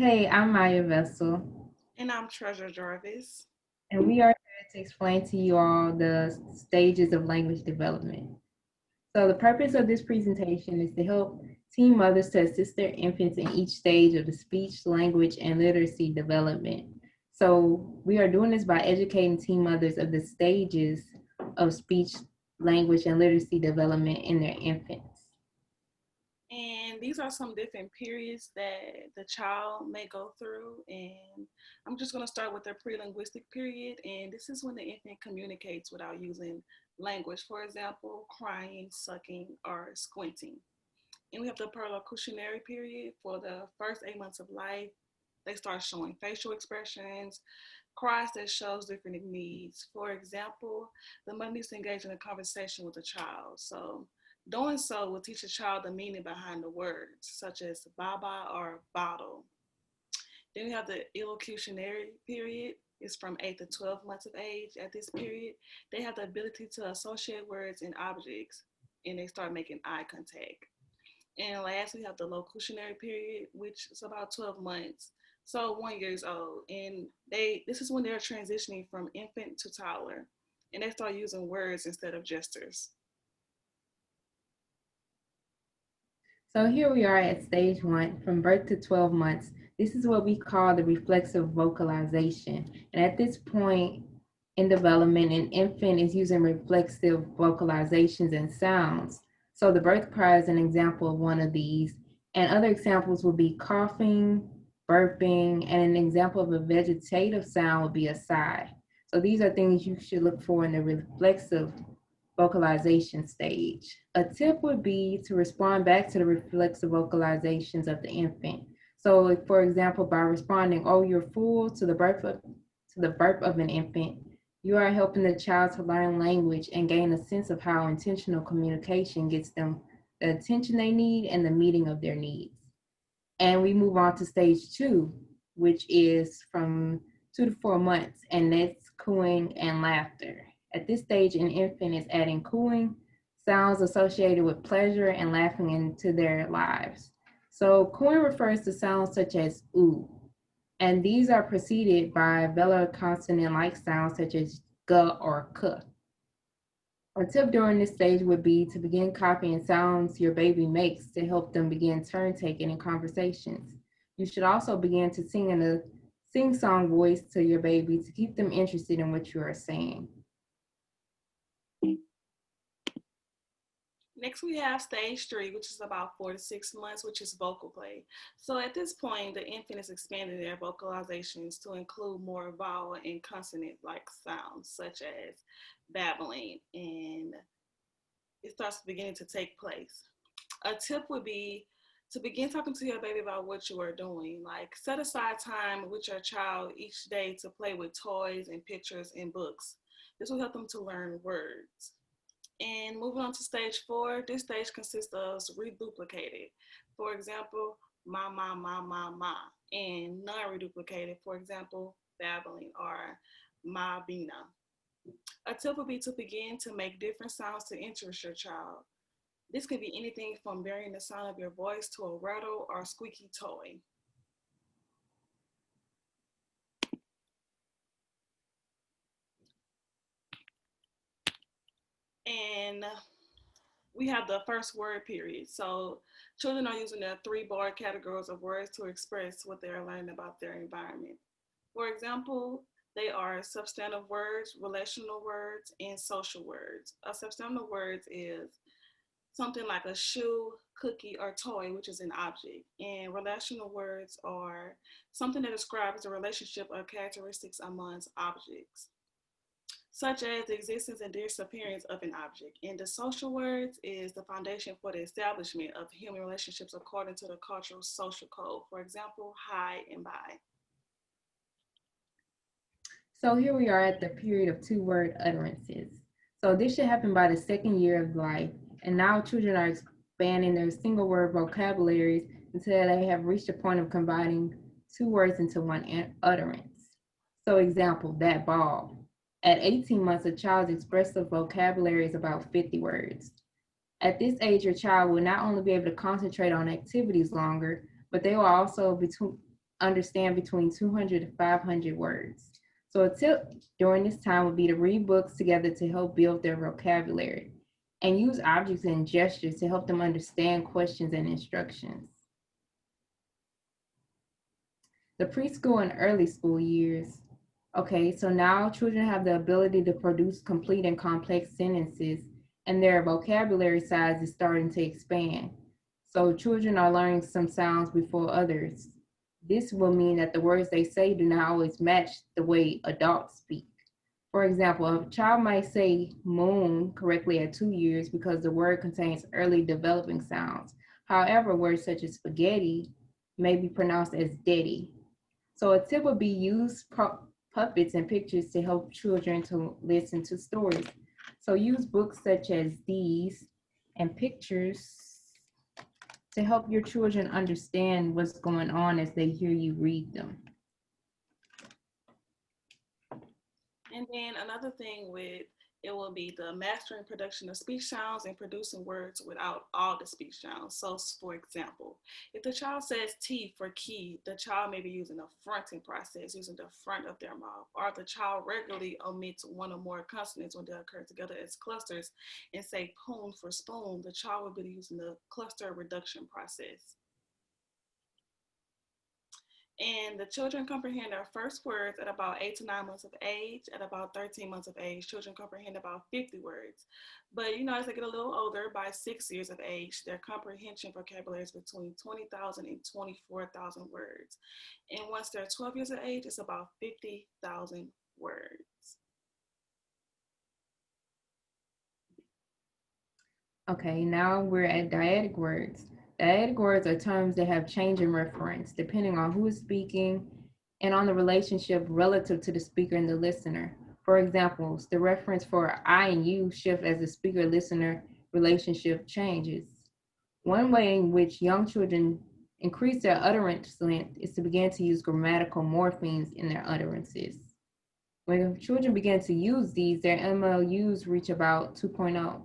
Hey, I'm Maya Vessel, And I'm Treasure Jarvis. and we are here to explain to you all the stages of language development. So, the purpose of this presentation is to help teen mothers to assist their infants in each stage of the speech, language, and literacy development. So, we are doing this by educating teen mothers of the stages of speech, language, and literacy development in their infants. And these are some different periods that the child may go through. And I'm just going to start with the pre linguistic period. And this is when the infant communicates without using language, for example, crying, sucking, or squinting. And we have the perlocutionary period for the first 8 months of life. They start showing facial expressions, cries that shows different needs. For example, the mother needs to engage in a conversation with the child. So doing so will teach the child the meaning behind the words, such as baba or bottle. Then we have the illocutionary period. It's from 8 to 12 months of age. At this period, they have the ability to associate words and objects, and they start making eye contact. And last, we have the locutionary period, which is about 12 months. So 1 years old. And this is when they're transitioning from infant to toddler. And they start using words instead of gestures. So here we are at stage one, from birth to 12 months. This is what we call the reflexive vocalization. And at this point in development, an infant is using reflexive vocalizations and sounds. So the birth cry is an example of one of these. And other examples would be coughing, burping, and an example of a vegetative sound would be a sigh. So these are things you should look for in the reflexive vocalization stage. A tip would be to respond back to the reflexive vocalizations of the infant. So, for example, by responding, "Oh, you're full," to the burp of an infant, you are helping the child to learn language and gain a sense of how intentional communication gets them the attention they need and the meeting of their needs. And we move on to stage two, which is from 2 to 4 months, and that's cooing and laughter. At this stage, an infant is adding cooing sounds associated with pleasure and laughing into their lives. So, cooing refers to sounds such as ooh, and these are preceded by velar consonant like sounds such as g or k. A tip during this stage would be to begin copying sounds your baby makes to help them begin turn taking in conversations. You should also begin to sing in a sing song voice to your baby to keep them interested in what you are saying. Next, we have stage three, which is about 4 to 6 months, which is vocal play. So at this point, the infant is expanding their vocalizations to include more vowel and consonant like sounds, such as babbling, and it starts beginning to take place. A tip would be to begin talking to your baby about what you are doing. Like set aside time with your child each day to play with toys and pictures and books. This will help them to learn words. And moving on to stage four, this stage consists of reduplicated. For example, ma, and non-reduplicated. For example, babbling or ma bina. A tip would be to begin to make different sounds to interest your child. This could be anything from varying the sound of your voice to a rattle or squeaky toy. And we have the first word period. So children are using the three bar categories of words to express what they are learning about their environment. For example, they are substantive words, relational words, and social words. A substantive words is something like a shoe, cookie, or toy, which is an object. And relational words are something that describes the relationship or characteristics amongst objects, such as the existence and disappearance of an object. And the social words is the foundation for the establishment of human relationships according to the cultural social code. For example, hi and bye. So here we are at the period of two-word utterances. So this should happen by the second year of life, and now children are expanding their single word vocabularies until they have reached the point of combining two words into one utterance. So example, that ball. At 18 months, a child's expressive vocabulary is about 50 words. At this age, your child will not only be able to concentrate on activities longer, but they will also understand between 200 to 500 words. So a tip during this time would be to read books together to help build their vocabulary and use objects and gestures to help them understand questions and instructions. The preschool and early school years. Okay, so now children have the ability to produce complete and complex sentences, and their vocabulary size is starting to expand. So children are learning some sounds before others. This will mean that the words they say do not always match the way adults speak. For example, a child might say moon correctly at 2 years because the word contains early developing sounds. However, words such as spaghetti may be pronounced as daddy. So a tip would be use puppets and pictures to help children to listen to stories. So use books such as these and pictures to help your children understand what's going on as they hear you read them. And then another thing with it will be the mastering production of speech sounds and producing words without all the speech sounds. So, for example, if the child says T for key, the child may be using a fronting process, using the front of their mouth, or if the child regularly omits one or more consonants when they occur together as clusters and say poon for spoon, the child will be using the cluster reduction process. And the children comprehend their first words at about 8 to 9 months of age. At about 13 months of age, children comprehend about 50 words. But as they get a little older, by 6 years of age, their comprehension vocabulary is between 20,000 and 24,000 words. And once they're 12 years of age, it's about 50,000 words. Okay, now we're at dyadic words. Dyadic words are terms that have change in reference depending on who is speaking and on the relationship relative to the speaker and the listener. For example, the reference for I and you shift as the speaker-listener relationship changes. One way in which young children increase their utterance length is to begin to use grammatical morphemes in their utterances. When children begin to use these, their MLUs reach about 2.0.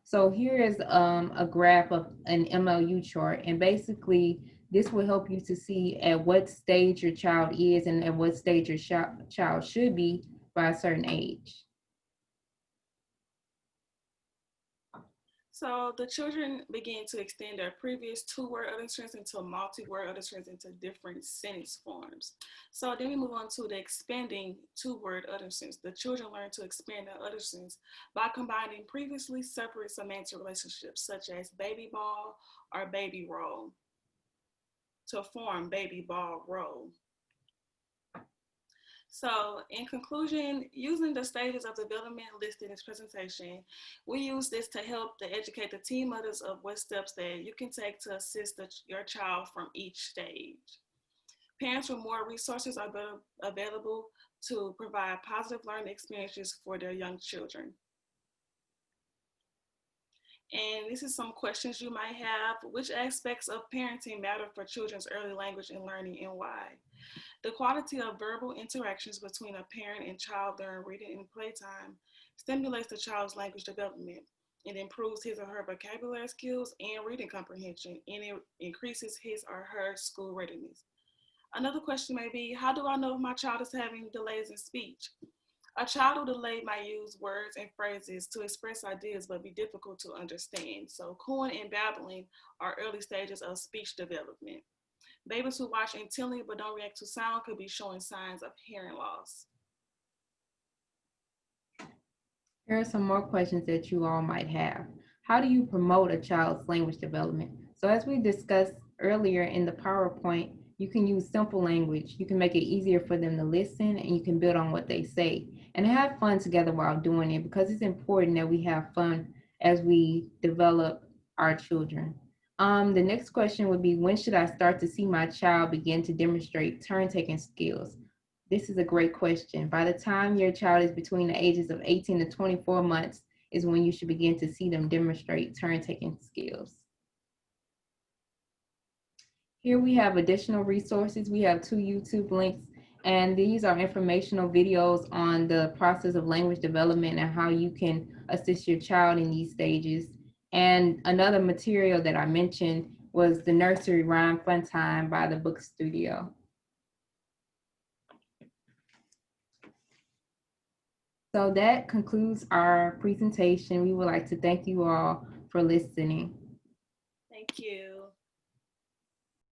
So here is a graph of an MLU chart, and basically this will help you to see at what stage your child is and at what stage your child should be by a certain age. So the children begin to extend their previous two-word utterances into multi-word utterances into different sentence forms. So then we move on to the expanding two-word utterances. The children learn to expand their utterances by combining previously separate semantic relationships such as baby ball or baby roll to form baby ball roll. So in conclusion, using the stages of development listed in this presentation, we use this to help to educate the teen mothers of what steps that you can take to assist your child from each stage. Parents with more resources are available to provide positive learning experiences for their young children. And this is some questions you might have. Which aspects of parenting matter for children's early language and learning, and why? The quality of verbal interactions between a parent and child during reading and playtime stimulates the child's language development. It improves his or her vocabulary skills and reading comprehension, and it increases his or her school readiness. Another question may be, how do I know if my child is having delays in speech? A child with delay might use words and phrases to express ideas but be difficult to understand. So cooing and babbling are early stages of speech development. Babies who watch intently but don't react to sound could be showing signs of hearing loss. Here are some more questions that you all might have. How do you promote a child's language development? So as we discussed earlier in the PowerPoint, you can use simple language. You can make it easier for them to listen, and you can build on what they say and have fun together while doing it, because it's important that we have fun as we develop our children. The next question would be, when should I start to see my child begin to demonstrate turn-taking skills? This is a great question. By the time your child is between the ages of 18 to 24 months is when you should begin to see them demonstrate turn-taking skills. Here we have additional resources. We have 2 YouTube links, and these are informational videos on the process of language development and how you can assist your child in these stages. And another material that I mentioned was The Nursery Rhyme Fun Time by the Book Studio. So that concludes our presentation. We would like to thank you all for listening. Thank you.